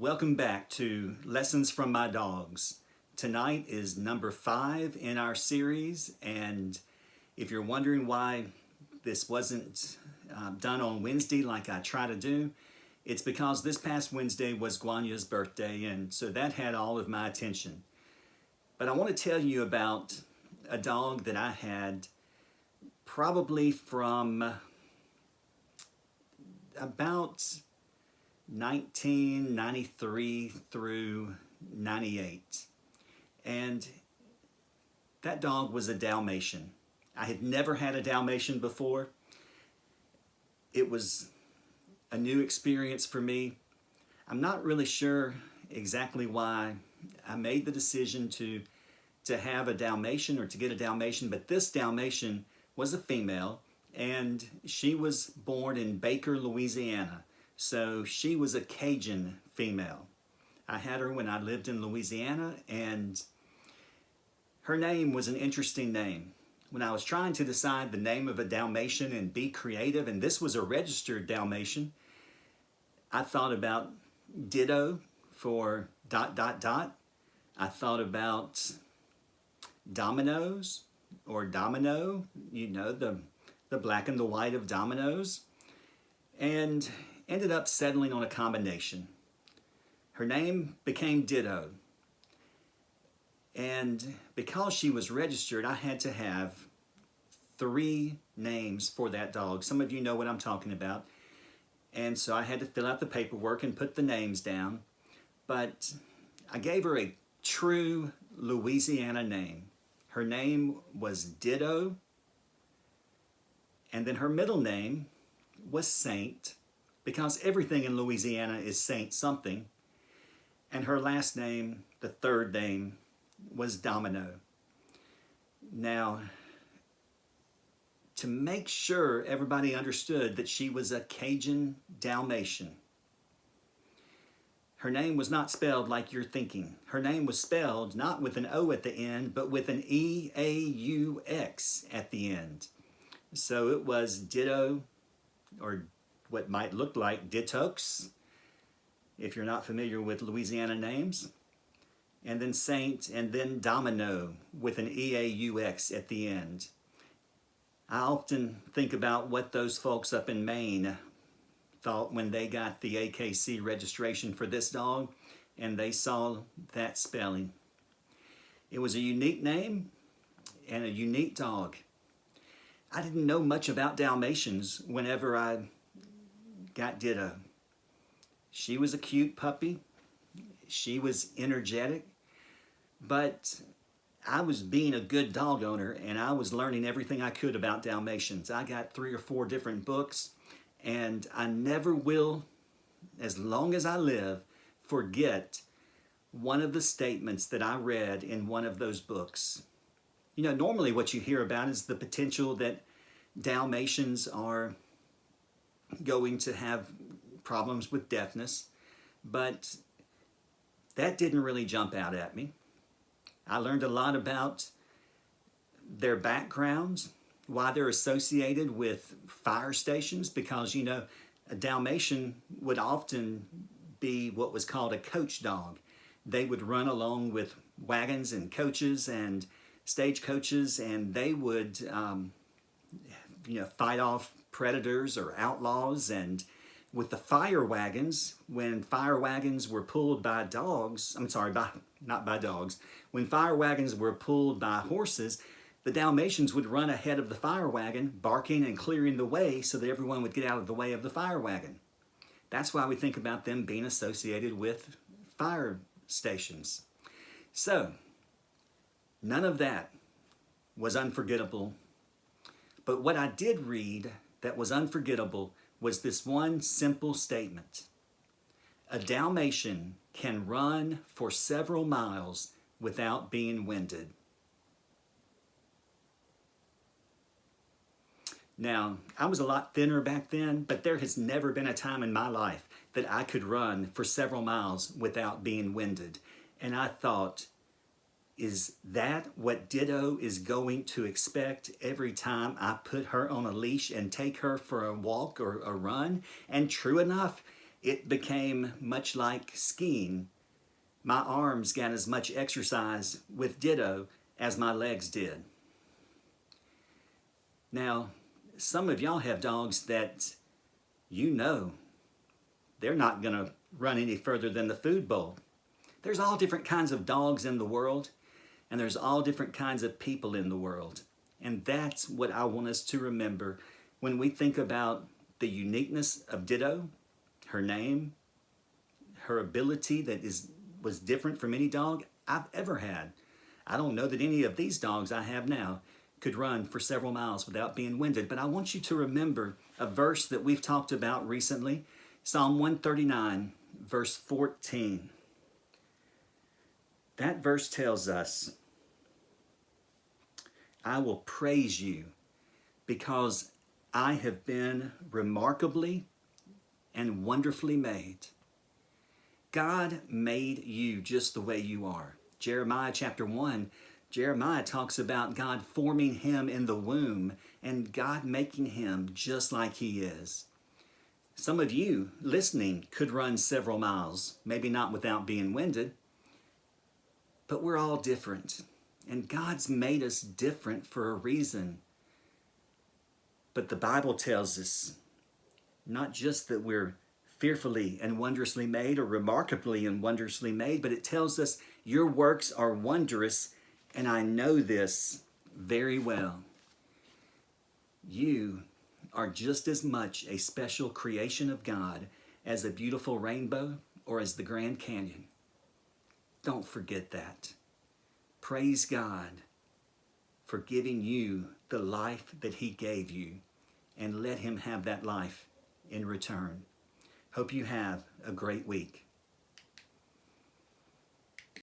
Welcome back to Lessons from My Dogs. Tonight is number 5 in our series, and if you're wondering why this wasn't done on Wednesday like I try to do, it's because this past Wednesday was Guanya's birthday, and so that had all of my attention. But I want to tell you about a dog that I had probably from about 1993 through 98. And that dog was a Dalmatian. I had never had a Dalmatian before. It was a new experience for me. I'm not really sure exactly why I made the decision to have a Dalmatian or to get a Dalmatian, but this Dalmatian was a female, and she was born in Baker, Louisiana. So she was a Cajun female. I had her when I lived in Louisiana, and her name was an interesting name. When I was trying to decide the name of a Dalmatian and be creative, and this was a registered Dalmatian, I thought about Ditto for ... I thought about Dominoes or Domino, you know, the black and the white of Dominoes, and ended up settling on a combination. Her name became Ditto. And because she was registered, I had to have 3 names for that dog. Some of you know what I'm talking about. And so I had to fill out the paperwork and put the names down. But I gave her a true Louisiana name. Her name was Ditto. And then her middle name was Saint, because everything in Louisiana is Saint something. And her last name, the third name, was Domino. Now, to make sure everybody understood that she was a Cajun Dalmatian, her name was not spelled like you're thinking. Her name was spelled not with an O at the end, but with an E-A-U-X at the end. So it was Ditto, or what might look like Ditox, if you're not familiar with Louisiana names, and then Saint, and then Domino with an E-A-U-X at the end. I often think about what those folks up in Maine thought when they got the AKC registration for this dog, and they saw that spelling. It was a unique name and a unique dog. I didn't know much about Dalmatians whenever I got Ditto. She was a cute puppy. She was energetic. But I was being a good dog owner, and I was learning everything I could about Dalmatians. I got 3 or 4 different books, and I never will, as long as I live, forget one of the statements that I read in one of those books. You know, normally what you hear about is the potential that Dalmatians are going to have problems with deafness, but that didn't really jump out at me. I learned a lot about their backgrounds, why they're associated with fire stations, because, you know, a Dalmatian would often be what was called a coach dog. They would run along with wagons and coaches and stagecoaches, and they would fight off predators or outlaws. And with the fire wagons, when fire wagons were pulled by dogs, not by dogs, when fire wagons were pulled by horses, the Dalmatians would run ahead of the fire wagon, barking and clearing the way so that everyone would get out of the way of the fire wagon. That's why we think about them being associated with fire stations. So, none of that was unforgettable. But what I did read that was unforgettable was this one simple statement. A Dalmatian can run for several miles without being winded. Now, I was a lot thinner back then, but there has never been a time in my life that I could run for several miles without being winded. And I thought, is that what Ditto is going to expect every time I put her on a leash and take her for a walk or a run? And true enough, It became much like skiing. My arms got as much exercise with Ditto as my legs did. Now, some of y'all have dogs that you know they're not going to run any further than the food bowl. There's all different kinds of dogs in the world, and there's all different kinds of people in the world. And that's what I want us to remember when we think about the uniqueness of Ditto, her name, her ability that was different from any dog I've ever had. I don't know that any of these dogs I have now could run for several miles without being winded, but I want you to remember a verse that we've talked about recently, Psalm 139, verse 14. That verse tells us, I will praise you because I have been remarkably and wonderfully made. God made you just the way you are. Jeremiah chapter 1, Jeremiah talks about God forming him in the womb and God making him just like he is. Some of you listening could run several miles, maybe not without being winded, but we're all different. And God's made us different for a reason. But the Bible tells us not just that we're fearfully and wondrously made or remarkably and wondrously made, but it tells us your works are wondrous, and I know this very well. You are just as much a special creation of God as a beautiful rainbow or as the Grand Canyon. Don't forget that. Praise God for giving you the life that he gave you, and let him have that life in return. Hope you have a great week.